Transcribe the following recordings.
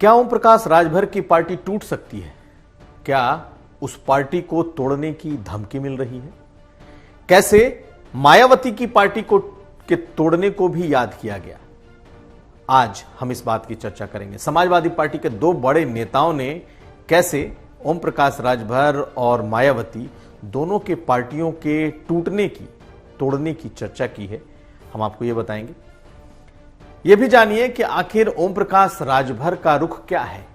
क्या ओम प्रकाश राजभर की पार्टी टूट सकती है? क्या उस पार्टी को तोड़ने की धमकी मिल रही है? कैसे मायावती की पार्टी को के तोड़ने को भी याद किया गया? आज हम इस बात की चर्चा करेंगे। समाजवादी पार्टी के दो बड़े नेताओं ने कैसे ओम प्रकाश राजभर और मायावती दोनों के पार्टियों के टूटने की, तोड़ने की चर्चा की है, हम आपको यह बताएंगे। यह भी जानिए कि आखिर ओम प्रकाश राजभर का रुख क्या है।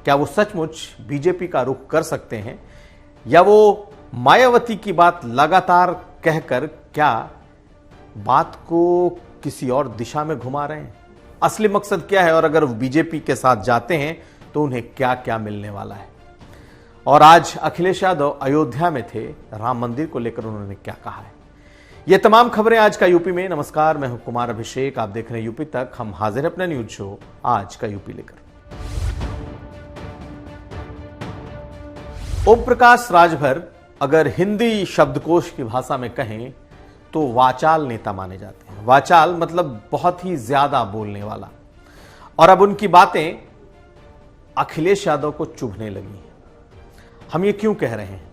क्या वो सचमुच बीजेपी का रुख कर सकते हैं, या वो मायावती की बात लगातार कहकर क्या बात को किसी और दिशा में घुमा रहे हैं? असली मकसद क्या है, और अगर बीजेपी के साथ जाते हैं तो उन्हें क्या क्या मिलने वाला है? और आज अखिलेश यादव अयोध्या में थे, राम मंदिर को लेकर उन्होंने क्या कहा है? ये तमाम खबरें आज का यूपी में। नमस्कार, मैं हूं कुमार अभिषेक, आप देख रहे हैं यूपी तक। हम हाजिर हैं अपना न्यूज शो आज का यूपी लेकर। ओम प्रकाश राजभर अगर हिंदी शब्दकोश की भाषा में कहें तो वाचाल नेता माने जाते हैं। वाचाल मतलब बहुत ही ज्यादा बोलने वाला। और अब उनकी बातें अखिलेश यादव को चुभने लगी हैं। हम ये क्यों कह रहे हैं?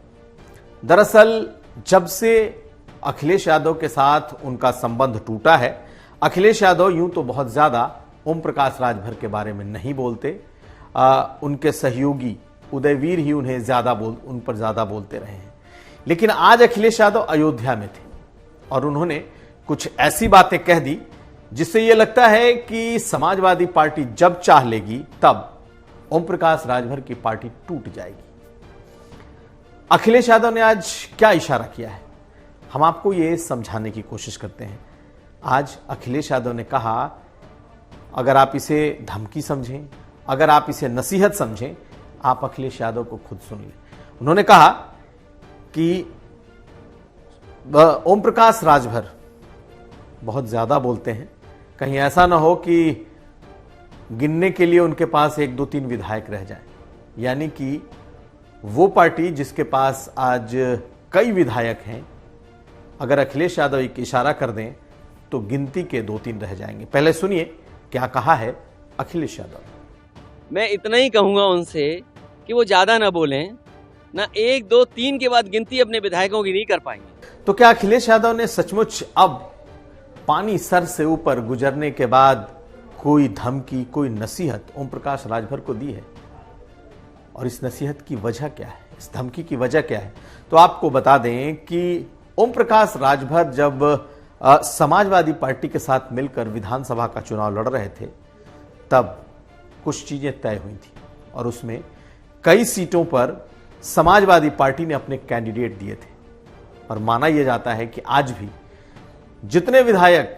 दरअसल जब से अखिलेश यादव के साथ उनका संबंध टूटा है, अखिलेश यादव यूं तो बहुत ज्यादा ओम प्रकाश राजभर के बारे में नहीं बोलते। उनके सहयोगी उदयवीर ही उन पर ज्यादा बोलते रहे हैं। लेकिन आज अखिलेश यादव अयोध्या में थे और उन्होंने कुछ ऐसी बातें कह दी जिससे यह लगता है कि समाजवादी पार्टी जब चाह लेगी तब ओम प्रकाश राजभर की पार्टी टूट जाएगी। अखिलेश यादव ने आज क्या इशारा किया है, हम आपको यह समझाने की कोशिश करते हैं। आज अखिलेश यादव ने कहा, अगर आप इसे धमकी समझें, अगर आप इसे नसीहत समझें, आप अखिलेश यादव को खुद सुन लें। उन्होंने कहा कि ओम प्रकाश राजभर बहुत ज्यादा बोलते हैं, कहीं ऐसा ना हो कि गिनने के लिए उनके पास 1, 2, 3 विधायक रह जाएं। यानी कि वो पार्टी जिसके पास आज कई विधायक हैं, अगर अखिलेश यादव एक इशारा कर दें तो गिनती के 2-3 रह जाएंगे। पहले सुनिए क्या कहा है अखिलेश यादव। मैं इतना ही कहूंगा उनसे कि वो ज्यादा ना बोलें, ना 1, 2, 3 के बाद गिनती अपने विधायकों की नहीं कर पाएंगे। तो क्या अखिलेश यादव ने सचमुच अब पानी सर से ऊपर गुजरने के बाद कोई धमकी, कोई नसीहत ओम प्रकाश राजभर को दी है? और इस नसीहत की वजह क्या है, इस धमकी की वजह क्या है? तो आपको बता दें कि ओम प्रकाश राजभर जब समाजवादी पार्टी के साथ मिलकर विधानसभा का चुनाव लड़ रहे थे, तब कुछ चीजें तय हुई थी और उसमें कई सीटों पर समाजवादी पार्टी ने अपने कैंडिडेट दिए थे। और माना यह जाता है कि आज भी जितने विधायक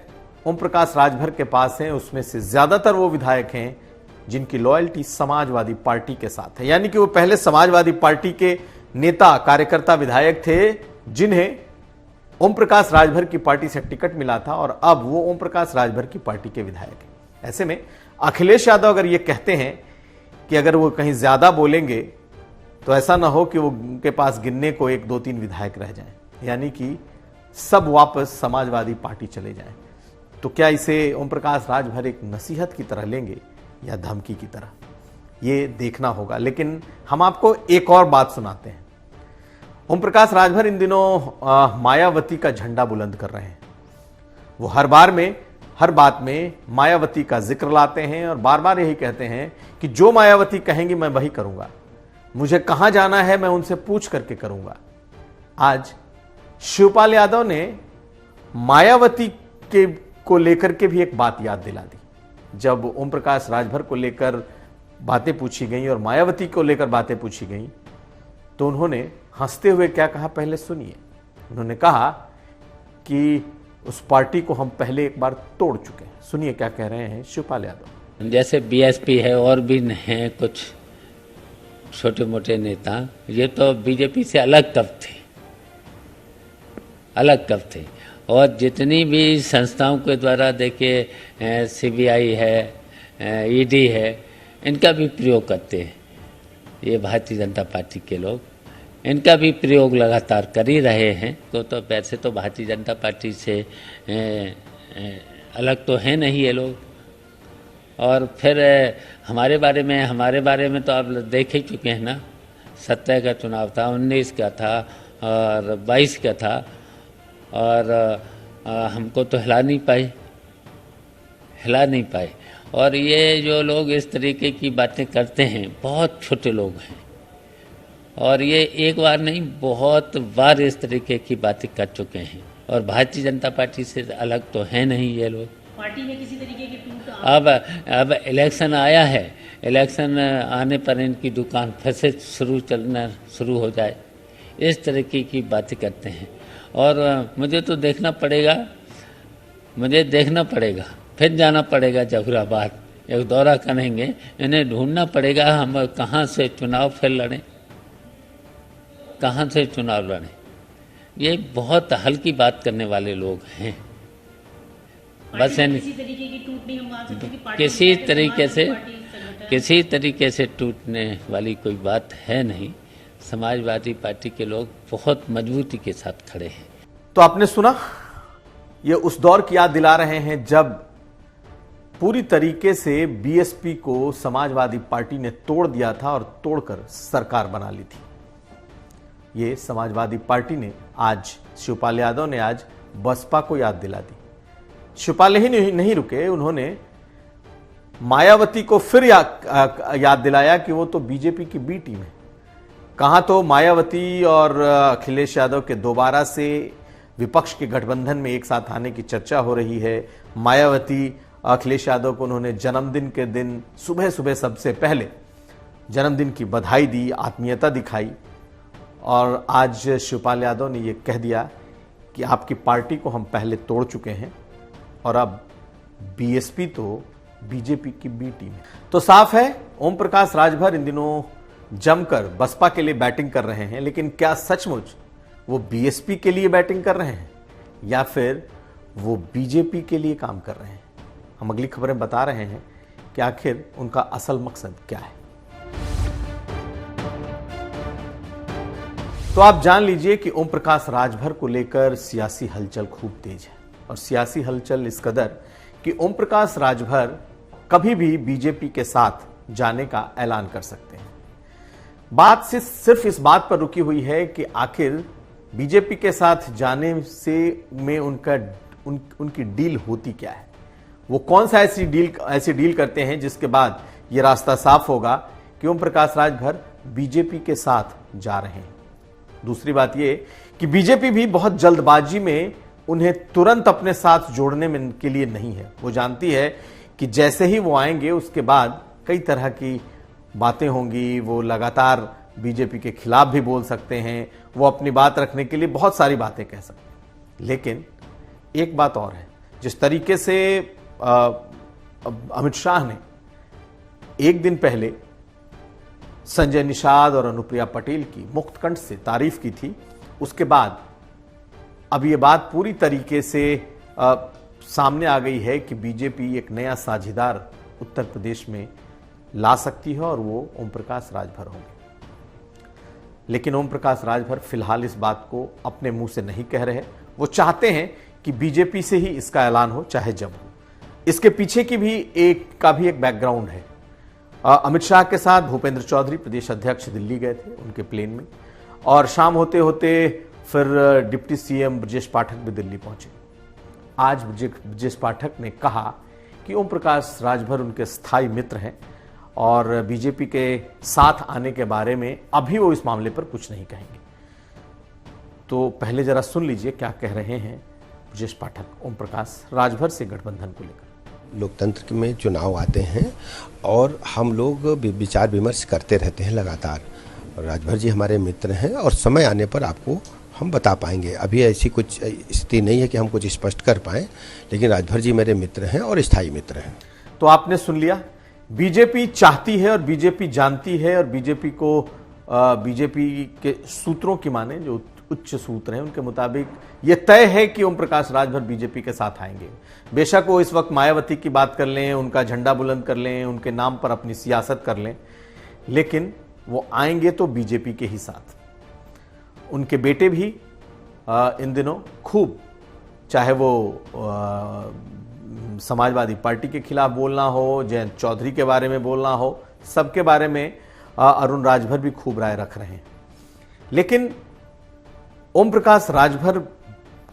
ओम प्रकाश राजभर के पास हैं, उसमें से ज्यादातर वो विधायक हैं जिनकी लॉयल्टी समाजवादी पार्टी के साथ है। यानी कि वो पहले समाजवादी पार्टी के नेता, कार्यकर्ता, विधायक थे जिन्हें ओम प्रकाश राजभर की पार्टी से टिकट मिला था, और अब वो ओम प्रकाश राजभर की पार्टी के विधायक हैं। ऐसे में अखिलेश यादव अगर ये कहते हैं कि अगर वो कहीं ज्यादा बोलेंगे तो ऐसा ना हो कि वो उनके पास गिनने को 1, 2, 3 विधायक रह जाएं, यानी कि सब वापस समाजवादी पार्टी चले जाएं। तो क्या इसे ओम प्रकाश राजभर एक नसीहत की तरह लेंगे या धमकी की तरह, ये देखना होगा। लेकिन हम आपको एक और बात सुनाते हैं। ओम प्रकाश राजभर इन दिनों मायावती का झंडा बुलंद कर रहे हैं। वो हर बात में मायावती का जिक्र लाते हैं और बार बार यही कहते हैं कि जो मायावती कहेंगी मैं वही करूंगा, मुझे कहां जाना है मैं उनसे पूछ करके करूंगा। आज शिवपाल यादव ने मायावती को लेकर के भी एक बात याद दिला दी। जब ओम प्रकाश राजभर को लेकर बातें पूछी गई और मायावती को लेकर बातें पूछी गई तो उन्होंने हंसते हुए क्या कहा, पहले सुनिए। उन्होंने कहा कि उस पार्टी को हम पहले एक बार तोड़ चुके हैं। सुनिए क्या कह रहे हैं शिवपाल यादव। जैसे बीएसपी है और भी हैं कुछ छोटे मोटे नेता, ये तो बीजेपी से अलग कब थे। और जितनी भी संस्थाओं के द्वारा देखिए सीबीआई है, ईडी है, इनका भी प्रयोग करते हैं ये भारतीय जनता पार्टी के लोग। इनका भी प्रयोग लगातार कर ही रहे हैं। तो वैसे तो भारतीय जनता पार्टी से अलग तो है नहीं ये लोग। और फिर हमारे बारे में तो आप देख ही चुके हैं ना। 17 का चुनाव था, 19 का था और 22 का था, और हमको तो हिला नहीं पाए। और ये जो लोग इस तरीके की बातें करते हैं, बहुत छोटे लोग हैं, और ये एक बार नहीं बहुत बार इस तरीके की बातें कर चुके हैं। और भारतीय जनता पार्टी से अलग तो है नहीं ये लोग। पार्टी में किसी तरीके की टूट अब इलेक्शन आया है, इलेक्शन आने पर इनकी दुकान फिर से चलना शुरू हो जाए, इस तरीके की बातें करते हैं। और मुझे तो देखना पड़ेगा, फिर जाना पड़ेगा जफराबाद, एक दौरा करेंगे, इन्हें ढूंढना पड़ेगा हम कहाँ से चुनाव लड़ें। ये बहुत हल्की बात करने वाले लोग हैं। बस किसी तरीके की टूट नहीं हम मान सकते कि पार्टी किसी तरीके से टूटने वाली कोई बात है नहीं। समाजवादी पार्टी के लोग बहुत मजबूती के साथ खड़े हैं। तो आपने सुना, ये उस दौर की याद दिला रहे हैं जब पूरी तरीके से बीएसपी को समाजवादी पार्टी ने तोड़ दिया था और तोड़कर सरकार बना ली थी। ये समाजवादी पार्टी ने आज, शिवपाल यादव ने आज बसपा को याद दिला दी। शिवपाल ही नहीं रुके, उन्होंने मायावती को फिर याद दिलाया कि वो तो बीजेपी की बी टीम है। कहां तो मायावती और अखिलेश यादव के दोबारा से विपक्ष के गठबंधन में एक साथ आने की चर्चा हो रही है। मायावती अखिलेश यादव को उन्होंने जन्मदिन के दिन सुबह सुबह सबसे पहले जन्मदिन की बधाई दी, आत्मीयता दिखाई, और आज शिवपाल यादव ने यह कह दिया कि आपकी पार्टी को हम पहले तोड़ चुके हैं और अब बीएसपी तो बीजेपी की बी टीम है। तो साफ है, ओम प्रकाश राजभर इन दिनों जमकर बसपा के लिए बैटिंग कर रहे हैं, लेकिन क्या सचमुच वो बीएसपी के लिए बैटिंग कर रहे हैं या फिर वो बीजेपी के लिए काम कर रहे हैं? हम अगली खबरें बता रहे हैं कि आखिर उनका असल मकसद क्या है। तो आप जान लीजिए कि ओम प्रकाश राजभर को लेकर सियासी हलचल खूब तेज है, और सियासी हलचल इस कदर कि ओम प्रकाश राजभर कभी भी बीजेपी के साथ जाने का ऐलान कर सकते हैं। बात सिर्फ इस बात पर रुकी हुई है कि आखिर बीजेपी के साथ जाने से में उनकी डील होती क्या है, वो कौन सा ऐसी डील करते हैं जिसके बाद ये रास्ता साफ होगा कि ओम प्रकाश राजभर बीजेपी के साथ जा रहे हैं। दूसरी बात ये कि बीजेपी भी बहुत जल्दबाजी में उन्हें तुरंत अपने साथ जोड़ने में के लिए नहीं है। वो जानती है कि जैसे ही वो आएंगे उसके बाद कई तरह की बातें होंगी, वो लगातार बीजेपी के खिलाफ भी बोल सकते हैं, वो अपनी बात रखने के लिए बहुत सारी बातें कह सकते हैं। लेकिन एक बात और है, जिस तरीके से अमित शाह ने एक दिन पहले संजय निषाद और अनुप्रिया पटेल की मुक्तकंठ से तारीफ की थी, उसके बाद अब ये बात पूरी तरीके से सामने आ गई है कि बीजेपी एक नया साझेदार उत्तर प्रदेश में ला सकती है और वो ओम प्रकाश राजभर होंगे। लेकिन ओम प्रकाश राजभर फिलहाल इस बात को अपने मुंह से नहीं कह रहे। वो चाहते हैं कि बीजेपी से ही इसका ऐलान हो, चाहे जब हो। इसके पीछे की भी एक बैकग्राउंड है। अमित शाह के साथ भूपेंद्र चौधरी प्रदेश अध्यक्ष दिल्ली गए थे उनके प्लेन में, और शाम होते होते फिर डिप्टी सीएम ब्रजेश पाठक भी दिल्ली पहुंचे। आज ब्रजेश पाठक ने कहा कि ओम प्रकाश राजभर उनके स्थायी मित्र हैं और बीजेपी के साथ आने के बारे में अभी वो इस मामले पर कुछ नहीं कहेंगे। तो पहले जरा सुन लीजिए क्या कह रहे हैं ब्रजेश पाठक ओम प्रकाश राजभर से गठबंधन को लेकर। लोकतंत्र में चुनाव आते हैं और हम लोग विचार विमर्श करते रहते हैं लगातार। राजभर जी हमारे मित्र हैं और समय आने पर आपको हम बता पाएंगे। अभी ऐसी कुछ स्थिति नहीं है कि हम कुछ स्पष्ट कर पाएं, लेकिन राजभर जी मेरे मित्र हैं और स्थायी मित्र हैं। तो आपने सुन लिया, बीजेपी चाहती है और बीजेपी जानती है, और बीजेपी को बीजेपी के सूत्रों की माने जो उच्च सूत्र हैं उनके मुताबिक यह तय है कि ओम प्रकाश राजभर बीजेपी के साथ आएंगे। बेशक वो इस वक्त मायावती की बात कर लें, उनका झंडा बुलंद कर लें, उनके नाम पर अपनी सियासत कर लें, लेकिन वो आएंगे तो बीजेपी के ही साथ। उनके बेटे भी इन दिनों खूब, चाहे वो समाजवादी पार्टी के खिलाफ बोलना हो, जयंत चौधरी के बारे में बोलना हो, सबके बारे में अरुण राजभर भी खूब राय रख रहे हैं। लेकिन ओम प्रकाश राजभर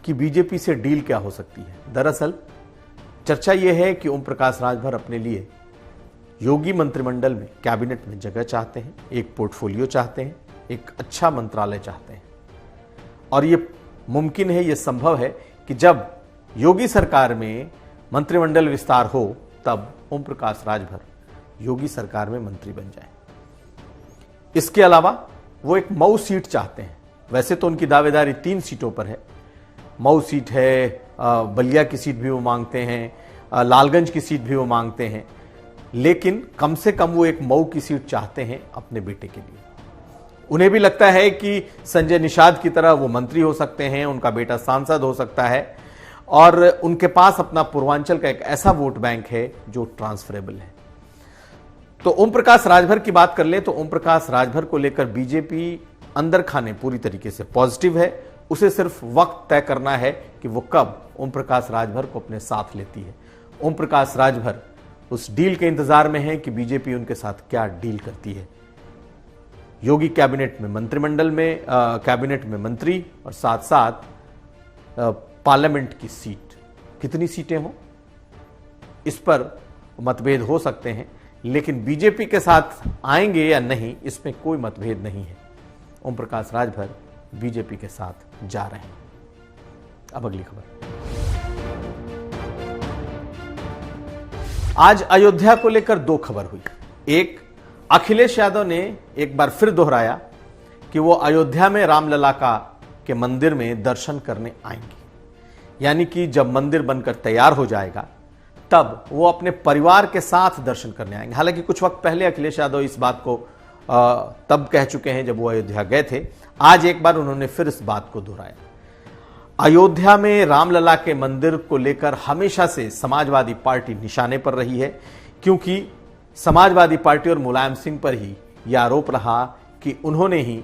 की बीजेपी से डील क्या हो सकती है? दरअसल चर्चा यह है कि ओम प्रकाश राजभर अपने लिए योगी मंत्रिमंडल में, कैबिनेट में जगह चाहते हैं, एक पोर्टफोलियो चाहते हैं, एक अच्छा मंत्रालय चाहते हैं। और यह मुमकिन है, यह संभव है कि जब योगी सरकार में मंत्रिमंडल विस्तार हो तब ओम प्रकाश राजभर योगी सरकार में मंत्री बन जाए। इसके अलावा वो एक मऊ सीट चाहते हैं। वैसे तो उनकी दावेदारी 3 सीटों पर है। मऊ सीट है, बलिया की सीट भी वो मांगते हैं, लालगंज की सीट भी वो मांगते हैं, लेकिन कम से कम वो एक मऊ की सीट चाहते हैं अपने बेटे के लिए। उन्हें भी लगता है कि संजय निषाद की तरह वो मंत्री हो सकते हैं, उनका बेटा सांसद हो सकता है, और उनके पास अपना पूर्वांचल का एक ऐसा वोट बैंक है जो ट्रांसफरेबल है। तो ओम प्रकाश राजभर की बात कर ले तो ओम प्रकाश राजभर को लेकर बीजेपी अंदर खाने पूरी तरीके से पॉजिटिव है। उसे सिर्फ वक्त तय करना है कि वो कब ओम प्रकाश राजभर को अपने साथ लेती है। ओम प्रकाश राजभर उस डील के इंतजार में है कि बीजेपी उनके साथ क्या डील करती है। योगी कैबिनेट में, मंत्रिमंडल में, कैबिनेट में मंत्री और साथ साथ पार्लियामेंट की सीट, कितनी सीटें हों इस पर मतभेद हो सकते हैं, लेकिन बीजेपी के साथ आएंगे या नहीं इसमें कोई मतभेद नहीं है। ओम प्रकाश राजभर बीजेपी के साथ जा रहे हैं। अब अगली खबर। आज अयोध्या को लेकर 2 खबर हुई। एक, अखिलेश यादव ने एक बार फिर दोहराया कि वो अयोध्या में रामलला के मंदिर में दर्शन करने आएंगे, यानी कि जब मंदिर बनकर तैयार हो जाएगा तब वो अपने परिवार के साथ दर्शन करने आएंगे। हालांकि कुछ वक्त पहले अखिलेश यादव इस बात को तब कह चुके हैं जब वो अयोध्या गए थे। आज एक बार उन्होंने फिर इस बात को दोहराया। अयोध्या में रामलला के मंदिर को लेकर हमेशा से समाजवादी पार्टी निशाने पर रही है, क्योंकि समाजवादी पार्टी और मुलायम सिंह पर ही यह आरोप रहा कि उन्होंने ही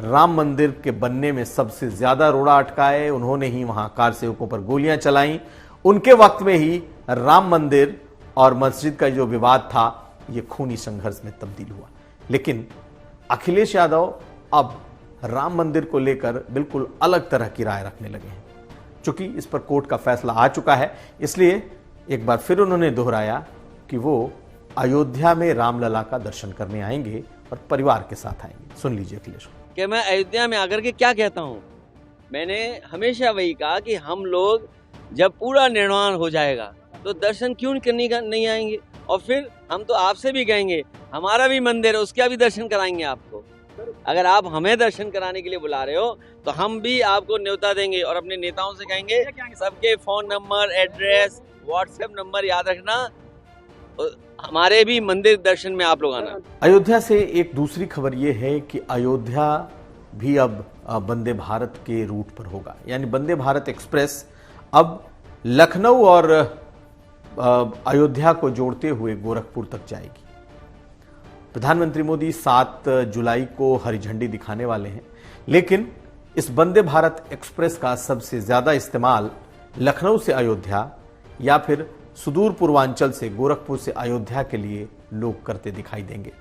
राम मंदिर के बनने में सबसे ज्यादा रोड़ा अटकाए, उन्होंने ही वहां कार सेवकों पर गोलियां चलाई। उनके वक्त में ही राम मंदिर और मस्जिद का जो विवाद था यह खूनी संघर्ष में तब्दील हुआ। लेकिन अखिलेश यादव अब राम मंदिर को लेकर बिल्कुल अलग तरह की राय रखने लगे हैं। चूंकि इस पर कोर्ट का फैसला आ चुका है, इसलिए एक बार फिर उन्होंने दोहराया कि वो अयोध्या में रामलला का दर्शन करने आएंगे और परिवार के साथ आएंगे। सुन लीजिए अखिलेश कि मैं अयोध्या में आकर के क्या कहता हूँ। मैंने हमेशा वही कहा कि हम लोग जब पूरा निर्माण हो जाएगा तो दर्शन क्यों करने का नहीं आएंगे, और फिर हम तो आपसे भी कहेंगे हमारा भी मंदिर है उसका भी दर्शन कराएंगे आपको। अगर आप हमें दर्शन कराने के लिए बुला रहे हो तो हम भी आपको न्योता देंगे और अपने नेताओं से कहेंगे सबके phone number, address, WhatsApp number याद रखना, हमारे भी मंदिर दर्शन में आप लोग आना। अयोध्या से एक दूसरी खबर यह है कि अयोध्या भी अब वंदे भारत के रूट पर होगा, यानी वंदे भारत एक्सप्रेस अब लखनऊ और अयोध्या को जोड़ते हुए गोरखपुर तक जाएगी। प्रधानमंत्री मोदी 7 जुलाई को हरी झंडी दिखाने वाले हैं, लेकिन इस वंदे भारत एक्सप्रेस का सबसे ज्यादा इस्तेमाल लखनऊ से अयोध्या या फिर सुदूर पूर्वांचल से गोरखपुर से अयोध्या के लिए लोग करते दिखाई देंगे।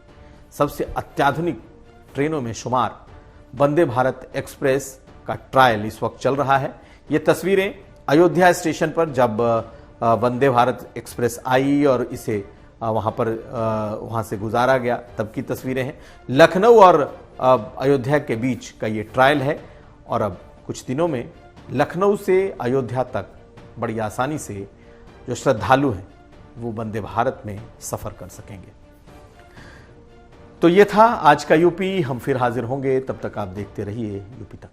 सबसे अत्याधुनिक ट्रेनों में शुमार वंदे भारत एक्सप्रेस का ट्रायल इस वक्त चल रहा है। ये तस्वीरें अयोध्या स्टेशन पर जब वंदे भारत एक्सप्रेस आई और इसे वहां से गुजारा गया तब की तस्वीरें हैं। लखनऊ और अयोध्या के बीच का ये ट्रायल है और अब कुछ दिनों में लखनऊ से अयोध्या तक बड़ी आसानी से जो श्रद्धालु हैं वो वंदे भारत में सफर कर सकेंगे। तो ये था आज का यूपी। हम फिर हाजिर होंगे, तब तक आप देखते रहिए यूपी तक।